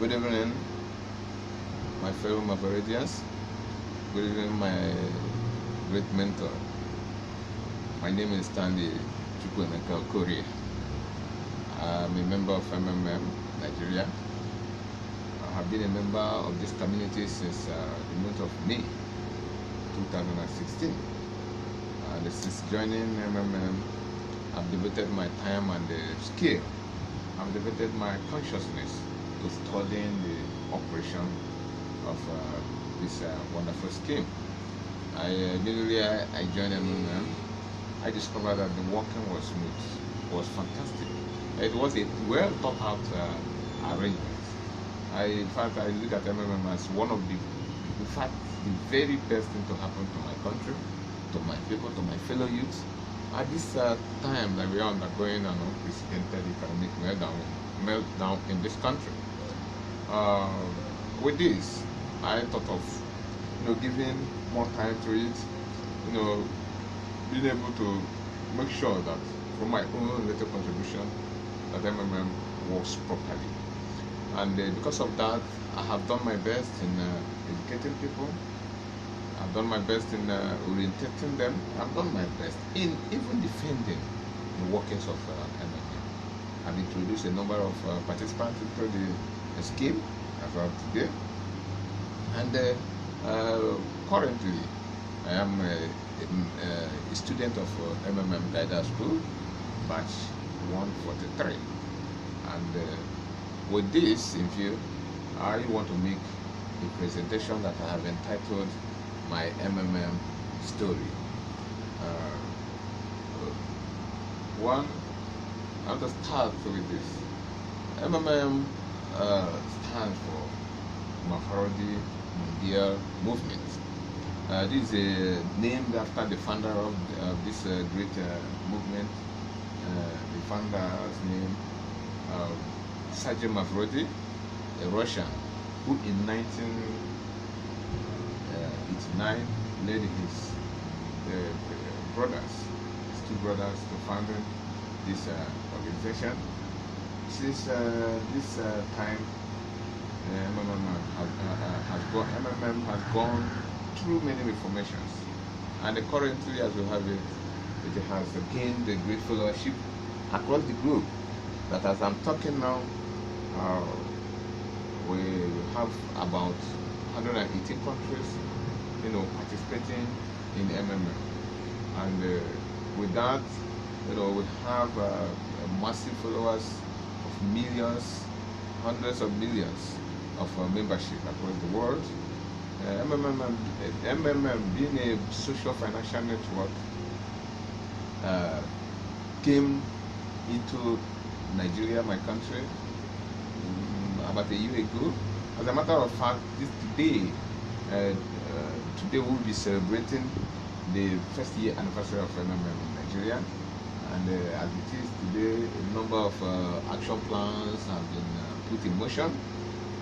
Good evening, my fellow Maverickians. Good evening, my great mentor. My name is Stanley Chukwemeka Okorie. I'm a member of MMM Nigeria. I have been a member of this community since the month of May 2016. And since joining MMM, I've devoted my time and skill. I've devoted my consciousness to studying the operation of this wonderful scheme. Immediately I joined MMM. I discovered that the working was smooth, was fantastic. It was a well thought out arrangement. In fact, I look at MMM as one of the very best thing to happen to my country, to my people, to my fellow youths. At this time that we are undergoing an unprecedented economic meltdown in this country. With this, I thought of giving more time to it, being able to make sure that from my own little contribution that MMM works properly. And because of that, I have done my best in educating people. I've done my best in orientating them. I've done my best in even defending the workings of MMM. I've introduced a number of participants into the scheme as of today. And currently, I am a student of MMM Guidance School, batch 143. And with this in view, I want to make a presentation that I have entitled my MMM story. One, I want to start with this. MMM stands for Mafarodi Mondial Movement. This is named after the founder of this great movement. The founder's name, Sergei Mafarodi, a Russian, who in 1989 led his two brothers, to found this organization. Since this time, MMM has gone through many reformations, and currently, as we have it, it has gained a great followership across the globe. That as I'm talking now, we have about 118 countries, participating in MMM, and with that, we have massive followers of millions, hundreds of millions of membership across the world. MMM being a social financial network came into Nigeria, my country, about a year ago. As a matter of fact, today we'll be celebrating the first year anniversary of MMM in Nigeria. And as it is today, a number of action plans have been put in motion.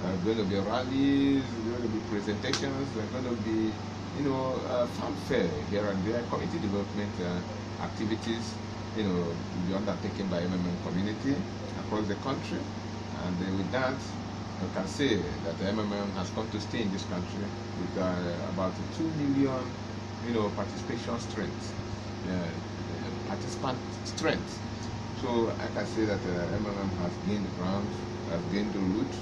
There are going to be rallies, there are going to be presentations, there are going to be, fanfare here and there, community development activities, will be undertaken by MMM community across the country. And with that, I can say that the MMM has come to stay in this country with about 2 million, participation strength. Participant strength. So I can say that MMM has gained the ground, has gained the root,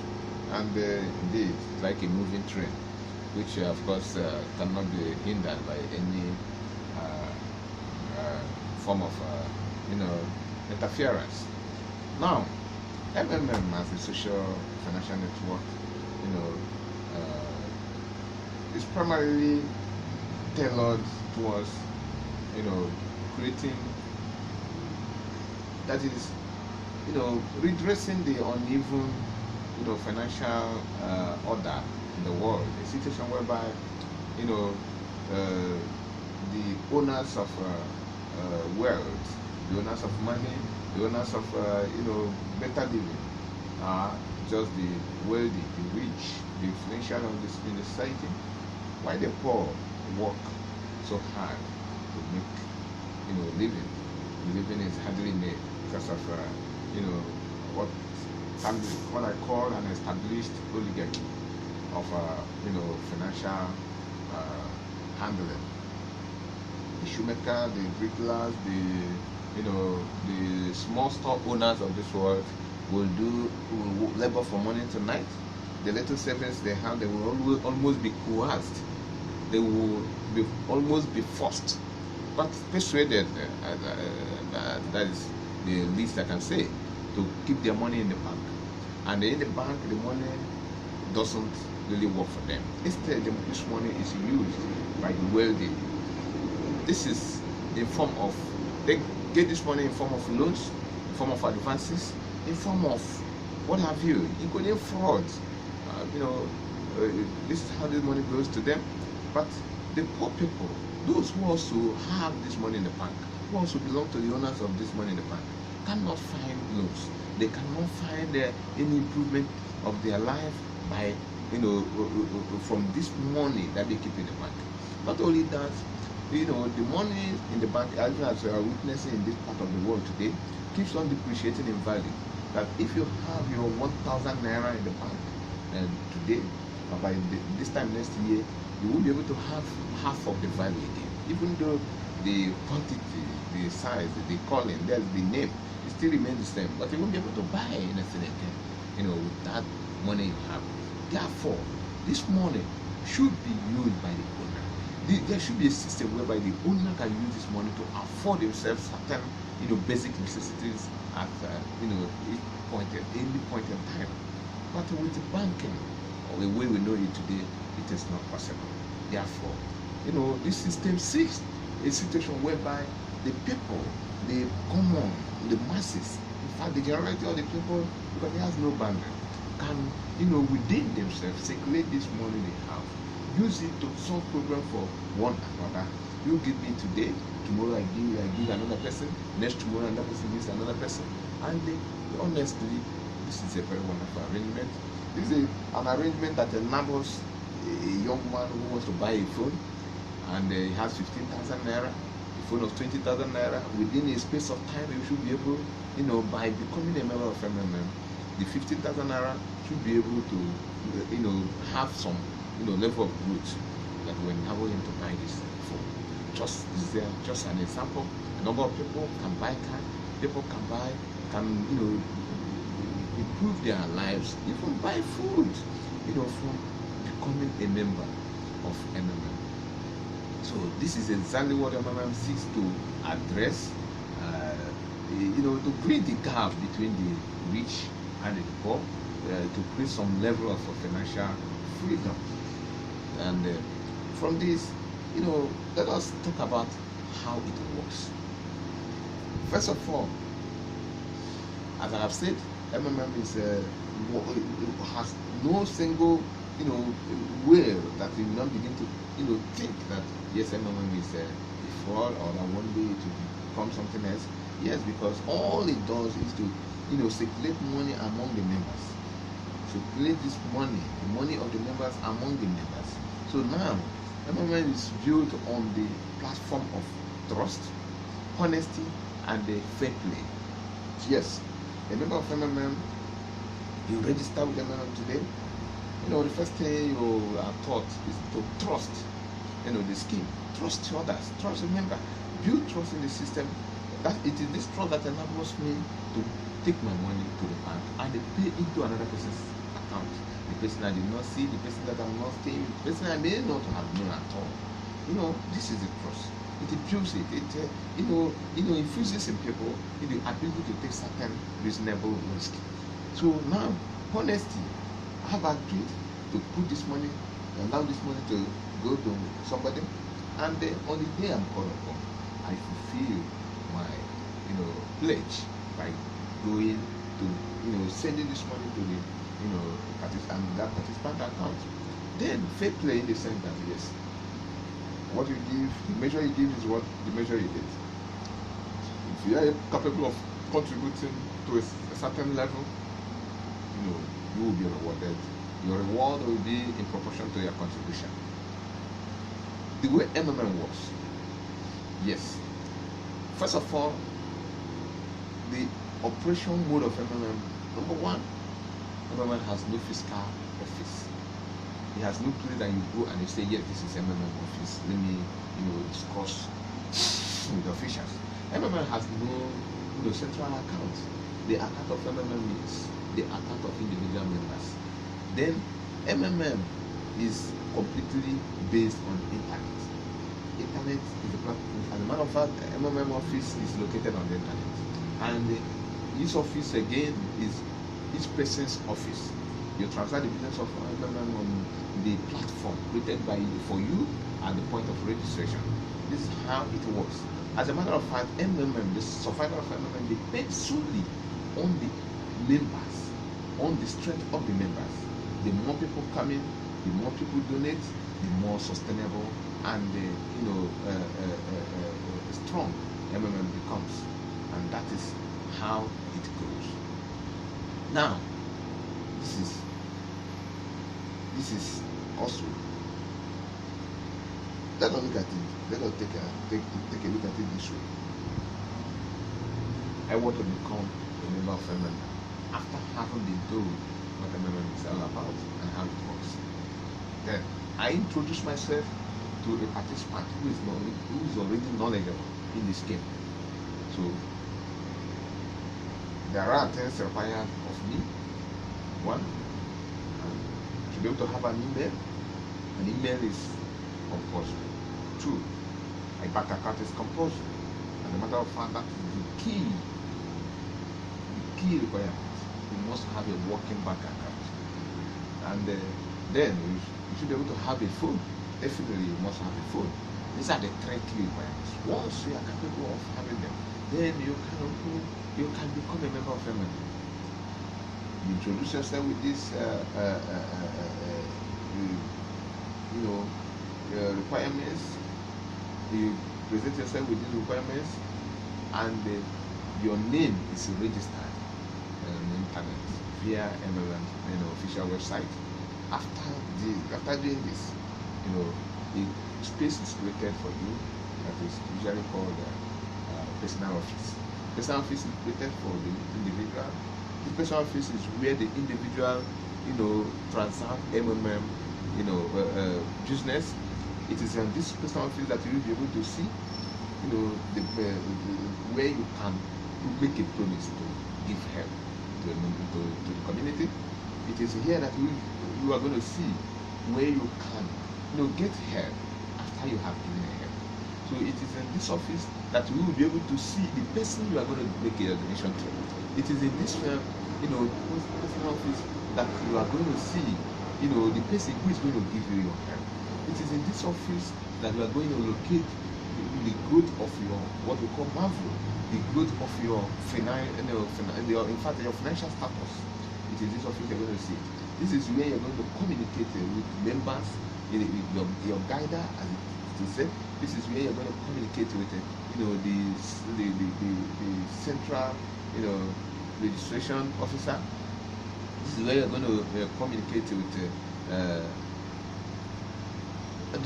and indeed it's like a moving train, which of course cannot be hindered by any form of interference. Now, MMM as a social financial network, is primarily tailored towards creating, that is, redressing the uneven, financial order in the world. A situation whereby, the owners of wealth, the owners of money, the owners of, better living are just the wealthy, the rich, the influential in the society, while the poor work so hard to make living. Living is hardly made because of what what I call an established oligarchy of financial handling. The shoemaker, the bricklayer, the small store owners of this world will labor for money tonight. The little savings they have, they will almost be coerced. They will almost be forced, but persuaded. That is the least I can say, to keep their money in the bank. And in the bank, the money doesn't really work for them. Instead, this money is used by the wealthy. This is in form of, they get this money in form of loans, in form of advances, in form of what have you, including fraud. This is how this money goes to them. But the poor people, those who also have this money in the bank, who also belong to the owners of this money in the bank, cannot find loans. They cannot find any improvement of their life by from this money that they keep in the bank. Not only that, the money in the bank, as we are witnessing in this part of the world today, keeps on depreciating in value. That if you have your 1,000 naira in the bank today, by this time next year, you won't be able to have half of the value again. Even though the quantity, the size, the calling, there's the name, it still remains the same. But you won't be able to buy anything again, with that money you have. Therefore, this money should be used by the owner. There should be a system whereby the owner can use this money to afford himself certain, basic necessities at any point in time. But with the banking, or the way we know it today, it is not possible. Therefore, this system seeks a situation whereby the people, the common, the masses, in fact, the majority of the people, because it has no boundary, can, within themselves, circulate this money they have, use it to solve problem for one another. You give me today, tomorrow I give another person, next tomorrow another person gives another person, and honestly, this is a very wonderful arrangement. This is an arrangement that enables a young man who wants to buy a phone, and he has 15,000 naira, a phone of 20,000 naira. Within a space of time, you should be able, by becoming a member of MMM, the 15,000 naira should be able to, have some, level of growth that will enable him to buy this phone. This is just an example. A number of people can buy car, people can improve their lives, even buy food, from becoming a member of MMM. So this is exactly what MMM seeks to address, to bridge the gap between the rich and the poor, to create some level of financial freedom. And from this, let us talk about how it works. First of all, as I have said, MMM has no single way that we will not begin to think that yes, MMM is a fraud, or that one day it will become something else. Yes, because all it does is to circulate money among the members, circulate this money, the money of the members among the members. So now MMM is built on the platform of trust, honesty, and the fair play. Yes, a member of MMM, you register with MMM today, the first thing you are taught is to trust, the scheme, trust others, trust the member, build trust in the system. That it is this trust that enables me to take my money to the bank and they pay into another person's account. The person I did not see, the person that I'm not seeing, the person I may not have known at all. This is the trust. It builds it. It infuses in people the ability to take certain reasonable risk. So now, honesty. I have agreed to put this money, allow this money to go to somebody, and on the day I'm called upon, I fulfill my pledge by going to sending this money to the that participant account. Then fair play in the sense that yes, what you give, the measure you give is what the measure you get. If you are capable of contributing to a certain level, you will be rewarded. Your reward will be in proportion to your contribution. The way MMM works, yes. First of all, the operation mode of MMM, number one, MMM has no fiscal office. It has no place that you go and you say, yes, this is MMM office. Let me, discuss with the officials. MMM has no central account. The account of MMM is the account of individual members. Then MMM is completely based on internet. Internet is the platform. As a matter of fact, MMM office is located on the internet, and this office again is each person's office. You transfer the business of MMM on the platform created by you for you at the point of registration. This is how it works. As a matter of fact, MMM, the survival of MMM, depends solely on the members, on the strength of the members. The more people come in, the more people donate, the more sustainable and strong MMM becomes, and that is how it goes. Now, this is also. Let us look at it. Let us take a look at it this way. I want to become a member of MMM after having been told what MMM is all about and how it works. Then I introduce myself to a participant who is already knowledgeable in this game. So there are things required of me. One, to be able to have an email. An email is compulsory. Two, a bank account is compulsory. As a matter of fact, that is the key requirement. You must have a working bank account. And then you should be able to have a phone. Definitely you must have a phone. These are the three key requirements. Once you are capable of having them, then you can become a member of MMM. You introduce yourself with this requirements. You present yourself with these requirements, and your name is registered on the internet via MMM official website. After doing this, a space is created for you that is usually called personal office. Personal office is created for the individual. The personal office is where the individual, transact MMM, business. It is in this personal office that you will be able to see, where you can make a promise to give help to the community. It is here that you are going to see where you can, get help after you have given help. So it is in this office that you will be able to see the person you are going to make a donation to. It is in this personal office that you are going to see, the person who is going to give you your help. It is in this office that you are going to locate the growth of your, what we call Marvel, the growth of your financial status. It is this office you're going to see. This is where you're going to communicate with members, with your guider, as it said. This is where you're going to communicate with the central registration officer. This is where you're going to communicate with the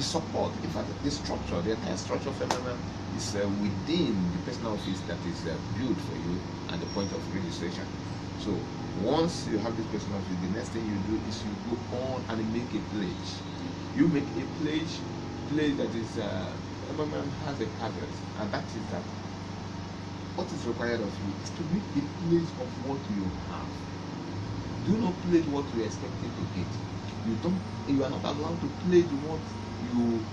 support. In fact, the structure, the entire structure of MMM is within the personal office that is built for you at the point of registration. So once you have this personal office, the next thing you do is you go on and make a pledge. You make a pledge that is MMM has a caveat, and that is that what is required of you is to make a pledge of what you have. Do not pledge what you are expecting to get. You are not allowed to pledge what you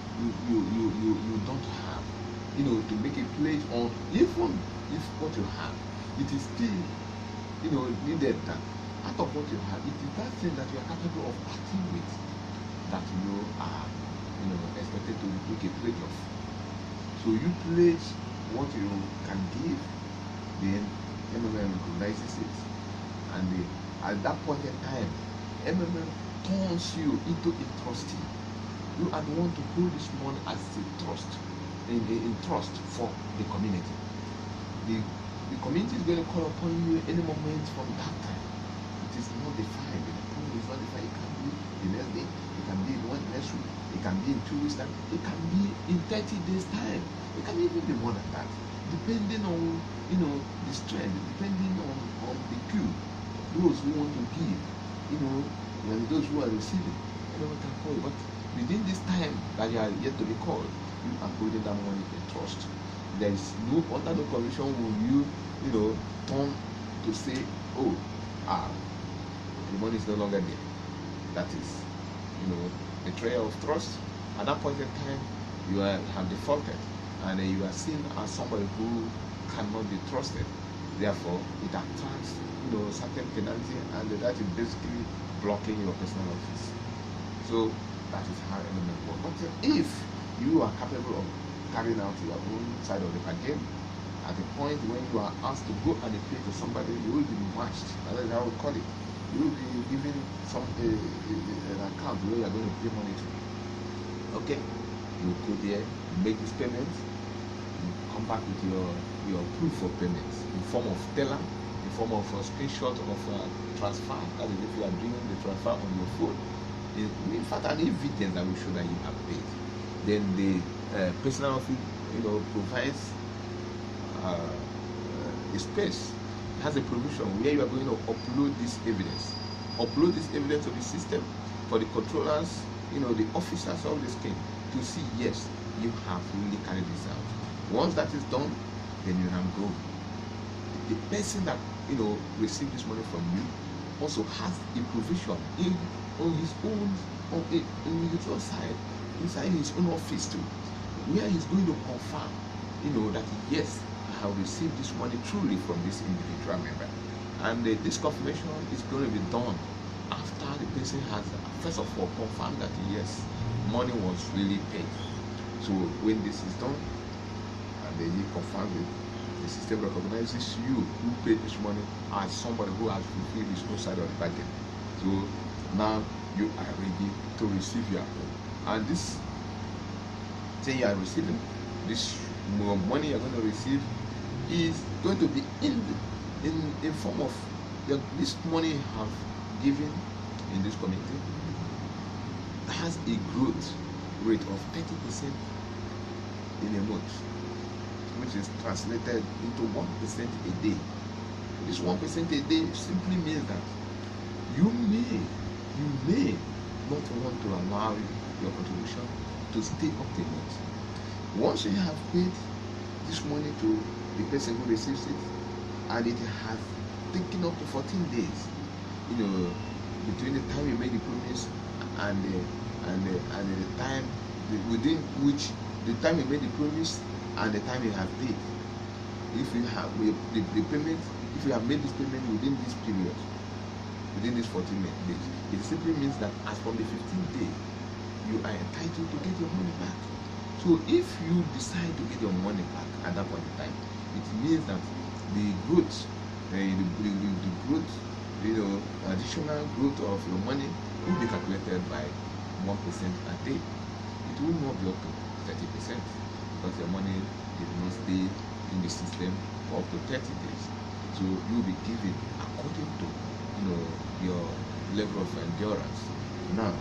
don't have. To make a pledge on, even if what you have, it is still needed that out of what you have, it is that thing that you are capable of acting with that you are expected to make a pledge of. So you pledge what you can give, then MMM recognizes it, and at that point in time, MMM turns you into a trustee. You are the one to hold this money as a trust, in trust for the community. The community is going to call upon you any moment from that time. It is not defined. The point is not defined. It can be the next day. It can be next week. It can be in 2 weeks time. It can be in 30 days time. It can even be more than that, depending on the strength, depending on the queue, those who want to give. when those who are receiving, anyone can call you. But within this time that you are yet to be called, you are holding that money in trust. There is under no condition will you, turn to say, oh, the money is no longer there. That is, betrayal of trust. At that point in time, you have defaulted, and you are seen as somebody who cannot be trusted. Therefore, it attracts, certain penalty, and that is basically blocking your personal office. So that is how element works. But if you are capable of carrying out your own side of the bargain, at the point when you are asked to go and pay to somebody, you will be matched. That is how we call it. You will be given an account where you are going to pay money to. Okay, you go there, make this payment, you come back with your proof of payment in form of teller, in form of a screenshot of transfer. That is if you are doing the transfer on your phone. In fact, an evidence that will show that you have paid. Then the personal office, provides a space. It has a provision where you are going to upload this evidence. Upload this evidence to the system for the controllers, the officers of the scheme to see, yes, you have really carried this out. Once that is done, then you can go. The person that received this money from you also has a provision on his own, in his own side, inside his own office too, where he's going to confirm, that yes, I have received this money truly from this individual member. And this confirmation is going to be done after the person has, first of all, confirmed that yes, money was really paid. So when this is done, and then he confirms it, the system recognizes you who paid this money as somebody who has fulfilled his own side of the bargain. So now you are ready to receive your own. And this thing you are receiving, this money you're going to receive, is going to be in form of this money you have given in this community has a growth rate of 30% in a month, which is translated into 1% a day. This 1% a day simply means that you may not want to allow your contribution to stay up to a month. Once you have paid this money to the person who receives it, and it has taken up to 14 days, between the time you made the promise and the time within which the time you made the promise and the time you have paid. If you have the payment, if you have made this payment within this period, within this 14 days, it simply means that as from the 15th day, you are entitled to get your money back. So if you decide to get your money back at that point in time, it means that the growth, the growth, additional growth of your money will be calculated by 1% a day. It will not be up to 30% because your money did not stay in the system for up to 30 days. So you will be given according to your level of endurance. Now,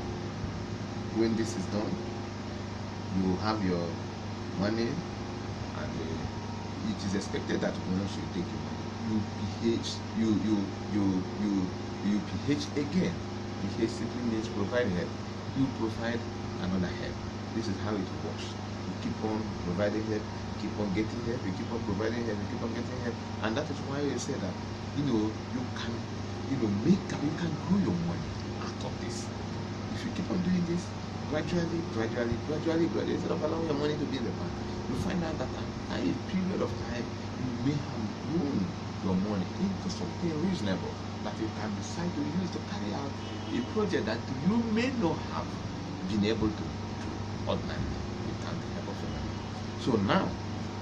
when this is done, you have your money, and it is expected that once you take your money, you PH again. PH simply means provide help. You provide another help. This is how it works. You keep on providing help, you keep on getting help, you keep on providing help, you keep on getting help, and that is why you say that you can you can grow your money out of this. If you keep on doing this gradually, instead of allowing your money to be in the bank, you find out that at a period of time you may have grown your money into something reasonable that you can decide to use to carry out a project that you may not have been able to do ordinarily without the help of your money. So now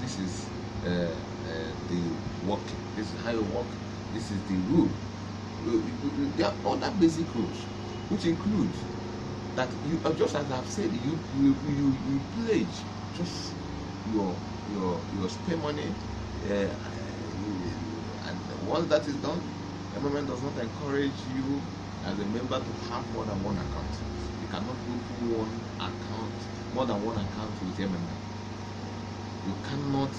this is the working. This is how you work. This is the rule. There are other basic rules, which include that you, just as I've said, you pledge just your spare money, and once that is done, the government does not encourage you as a member to have more than one account. You cannot open more than one account with a member. You cannot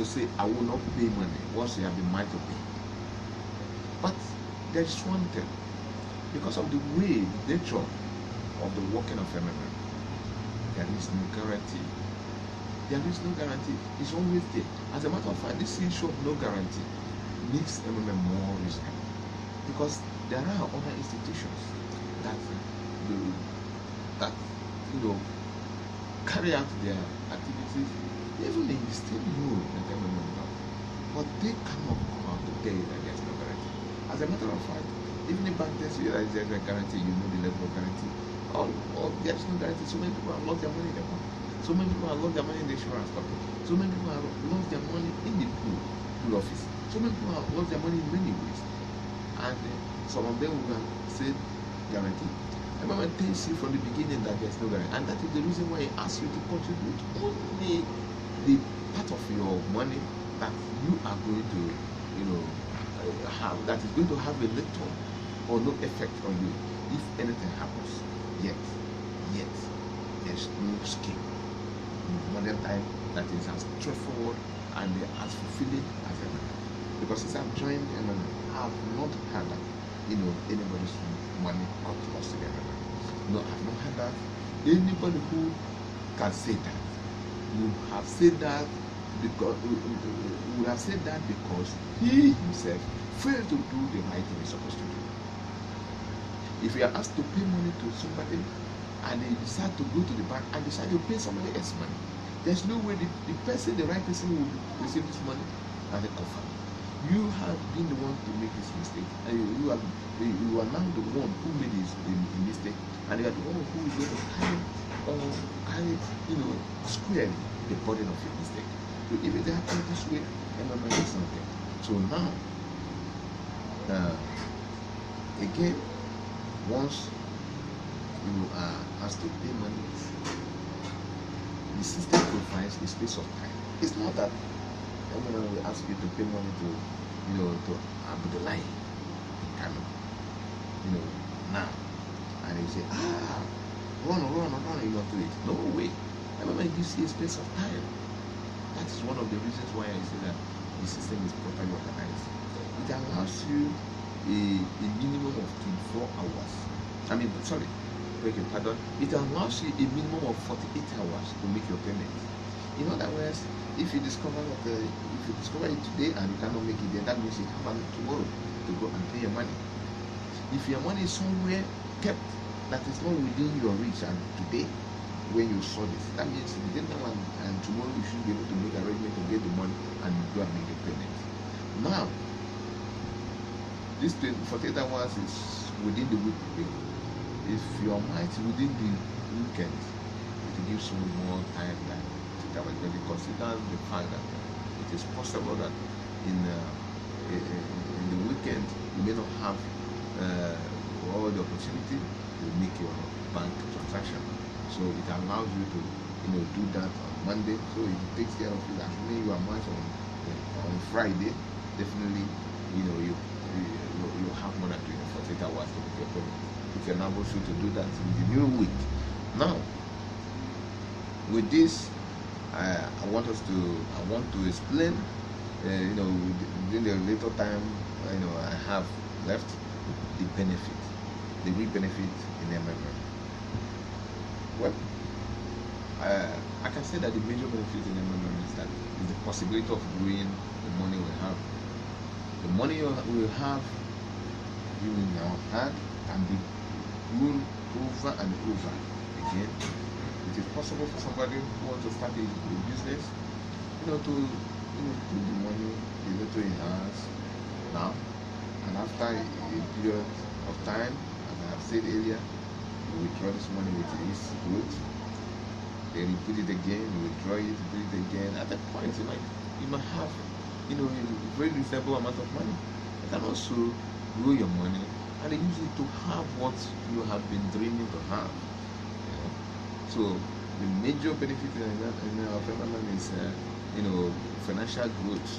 say I will not pay money once you have been made to pay. But there is one thing. Because of the way, the nature of the working of MMM, there is no guarantee. There is no guarantee. It's always there. As a matter of fact, this issue of no guarantee makes MMM more risky, because there are other institutions that that carry out their activities even in the same rule that MMM does, but they cannot come out to tell you that there's no guarantee. As a matter of fact, even if bank tells you that there's a guarantee, you know the level of guarantee, or there's no guarantee. So many people have lost their money in the bank. So many people have lost their money in the insurance company. So many people have lost their money in the pool office. So many people have lost their money in many ways. And some of them will say guarantee. Remember, tells you from the beginning that there's no guarantee. And that is the reason why he asks you to contribute only the part of your money that you are going to, have, that is going to have a little or no effect on you if anything happens. Yet, there's no scheme in modern time that is as straightforward and as fulfilling as ever. Because since I've joined MMM, I have not had that, anybody's money got lost in MMM. No, I've not had that. Anybody who can say that, you have said that because would have said that because he himself failed to do the right thing he's supposed to do. If you are asked to pay money to somebody and they decide to go to the bank and decide to pay somebody else money, there's no way the right person will receive this money and they confirm. You have been the one to make this mistake, and you are now the one who made the mistake, and you are the one who is going to carry squarely the burden of your mistake. So if it happens this way, MMM is something. So now, again, once you are asked to pay money, the system provides a space of time. It's not that MMM will ask you to pay money to Abdullah Kano, now, and you say, run, you not do it. No way. MMM gives you a space of time. That is one of the reasons why I say that the system is properly organized. It allows you a minimum of 24 hours. Pardon. It allows you a minimum of 48 hours to make your payment. In other words, if you discover it today and you cannot make it, then that means you have tomorrow to go and pay your money. If your money is somewhere kept that is not within your reach, and today when you saw this, that means within now and tomorrow you should be able to make arrangement to get the money and go and make the payment. Now, this 48 hours is within the week. If your mind is within the weekend, it gives you more time than when you consider the fact that it is possible that in the weekend you may not have all the opportunity to make your bank transaction. So it allows you to do that on Monday. So it takes care of it. As when you are much on Friday, definitely you have more than 48 hours to make your payment. If you're not able to do that in the new week. Now, with this, I want to explain, during the little time I have left, the real benefit in MMM. Well, I can say that the major benefit in MMM is the possibility of growing the money we have. The money we have in our hand can be grown over and over again. It is possible for somebody who wants to start a business, to put the money the little he has now, and after a period of time, as I have said earlier, you withdraw this money with his growth. Then you put it again, you withdraw it, put it again. At that point, you might have a very reasonable amount of money. You can also grow your money and use it to have what you have been dreaming to have. So the major benefit in our MMM is financial growth,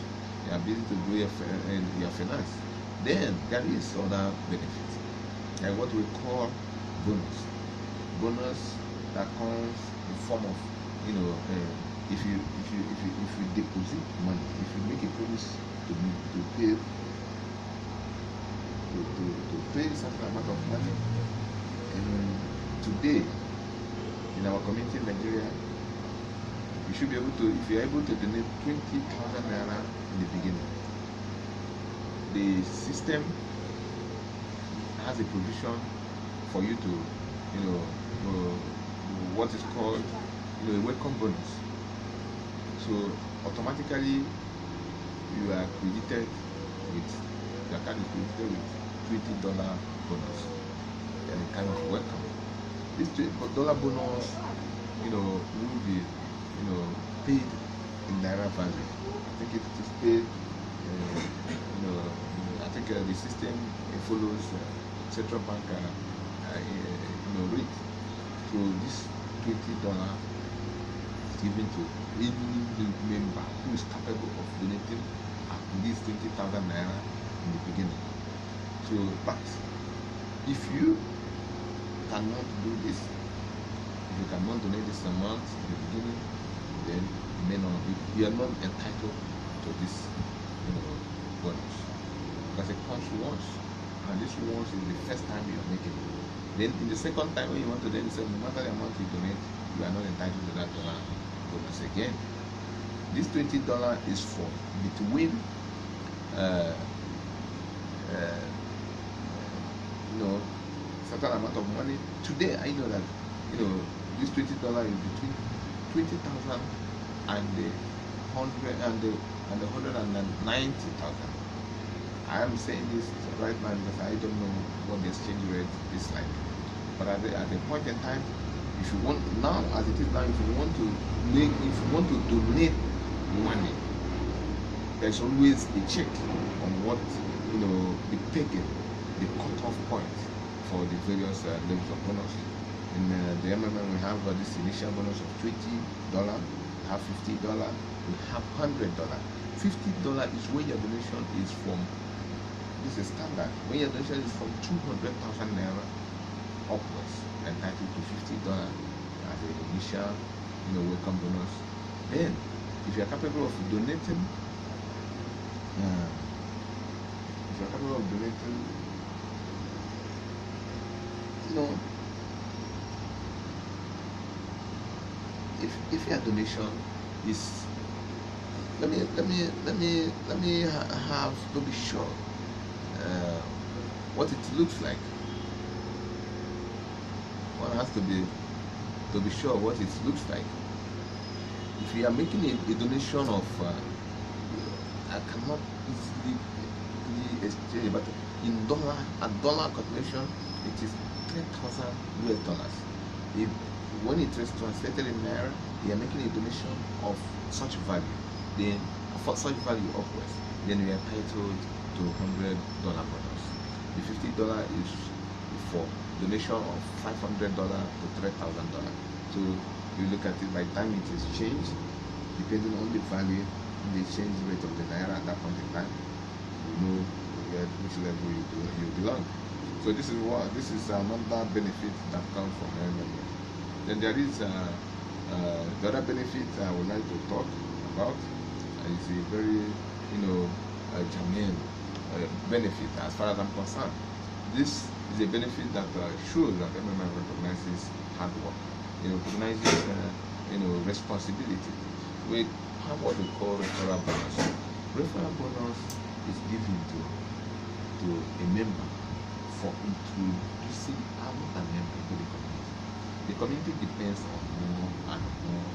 the ability to grow your finance. Then there is other benefits, like what we call bonus that comes in form of if you deposit money, if you make a promise to pay to pay a certain amount of money. And today, in our community in Nigeria, you should be able to, if you're able to donate 20,000 naira in the beginning, the system has a provision for you to, what is called, a welcome bonus. So automatically you are credited with, your account is credited with $20 bonus, and kind of welcome. This $20 bonus, will be, paid in naira value. I think it is paid, I think the system follows central bank rate. So this $20 is given to any member who is capable of donating at least 20,000 naira in the beginning. So, but if you cannot do this, if you cannot donate this amount in the beginning, then you are not entitled to this bonus, because it comes once, and this once is the first time you are making it. Then in the second time when you want to donate, no matter the amount you donate, you are not entitled to that dollar bonus again. This $20 is for between certain amount of money. Today I know that this $20 is between 20,000 and the 190,000. I am saying this right now because I don't know what the exchange rate is like. But at the point in time, if you want now, as it is now, if you want to donate money, there's always a check on what the pecking, the cutoff point for the various levels of bonus. In the MMM, we have this initial bonus of $20, we have $50, we have $100. $50 is where your donation is from. This is standard. When your donation is from 200,000 naira upwards, entitled to $50 as an initial, welcome bonus. Then, if you are capable of donating, if your donation is, let me have to be sure what it looks like. One has to be sure what it looks like. If you are making a donation of, I cannot easily exchange, but in dollar calculation, it is 10,000 US dollars. When it is translated in naira, you are making a donation of such value. Then, for such value upwards, then you are entitled to $100 bonus. The $50 is for donation of $500 to $3,000. So you look at it, by the time it is changed, depending on the value, the exchange rate of the naira at that point in time, you know which level you belong. So this is another benefit that comes from MMM. Then there is the other benefit I would like to talk about. Is a very germane benefit as far as I'm concerned. This is a benefit that shows that MMM recognizes hard work. It recognizes responsibility. We have what we call referral bonus. Referral bonus is given to a member for introducing another member to the community. The community depends on more and more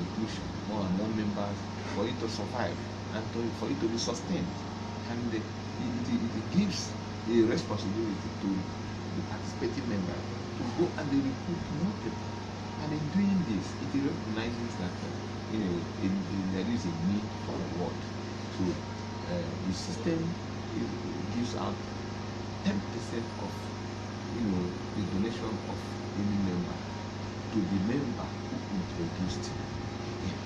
inclusion, more and more members for it to survive and for it to be sustained. And it gives a responsibility to the participating member to go and recruit more people. And in doing this, it recognizes that there is a need for reward. So the system gives out 10% of the donation of any member to the member who introduced him.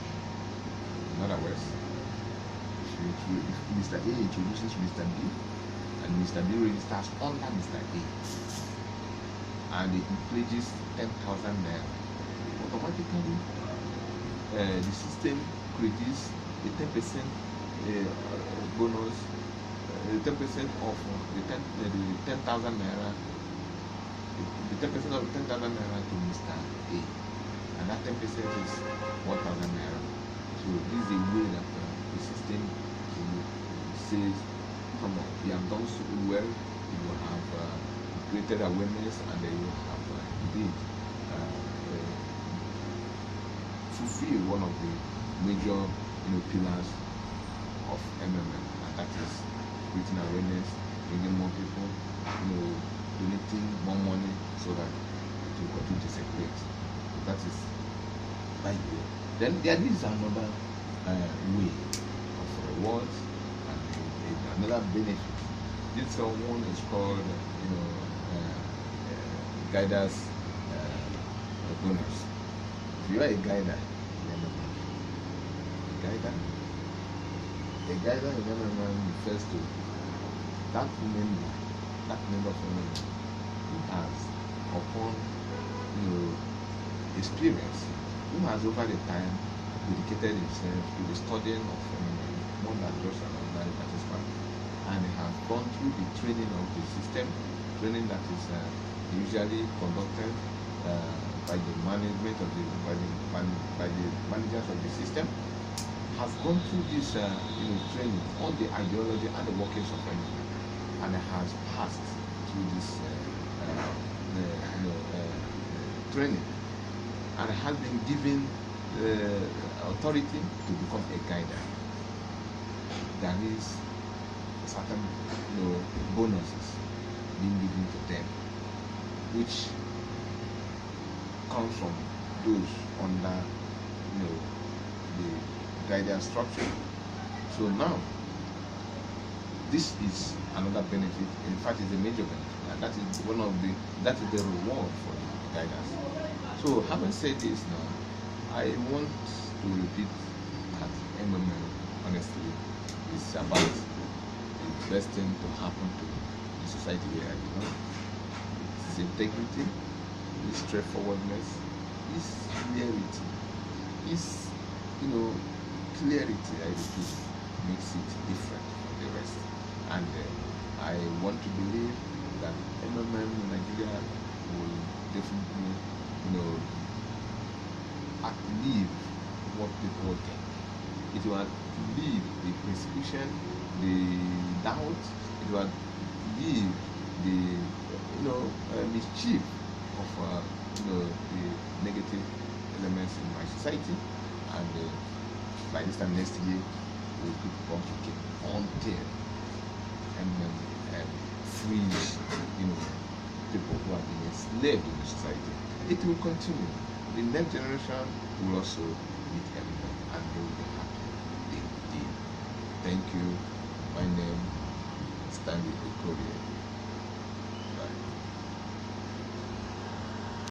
In other words, if Mr. A introduces Mr. B and Mr. B registers under Mr. A and he pledges 10,000 naira, automatically the system credits a 10% bonus 10% of the 10,000 naira, the 10% of 10,000 naira to Mr. A, and that 10% is 1,000 naira. So this is a way that the system says, come on, you have done so well, you will have created awareness, and then you have indeed fulfill one of the major pillars of MMM, and that is creating awareness, bringing more people, donating more money so that it will continue to circulate. So that is by the way. Then there is another way of rewards and another benefit. This one is called guiders bonus. If you are a guider, a guider in MMM refers to that member of MMM who has, upon experience, who has over the time dedicated himself to the studying of MMM more than just an ordinary participant, and has gone through the training of the system, training that is usually conducted by the management of the by the managers of the system, has gone through this training on the ideology and the workings of MMM, and has passed through this training, and has been given authority to become a guider. There is certain bonuses being given to them, which comes from those under the guidance structure. So now this is another benefit. In fact, it's a major benefit, and that is the reward for the guidance. So having said this, now I want to repeat that MMM, honestly, is about the best thing to happen to the society we are in. It's integrity, it's straightforwardness, it's clarity, it's clarity, I repeat, makes it different from the rest. And I want to believe that MMM in Nigeria will definitely outlive what people think. It will outlive the persecution, the doubt, it will outlive the mischief of the negative elements in my society, and by this time next year we'll keep working until and frees people who have been enslaved in the society. It will continue. The next generation will also meet MMM, and they will be happy indeed. Thank you. My name is Stanley Okorie.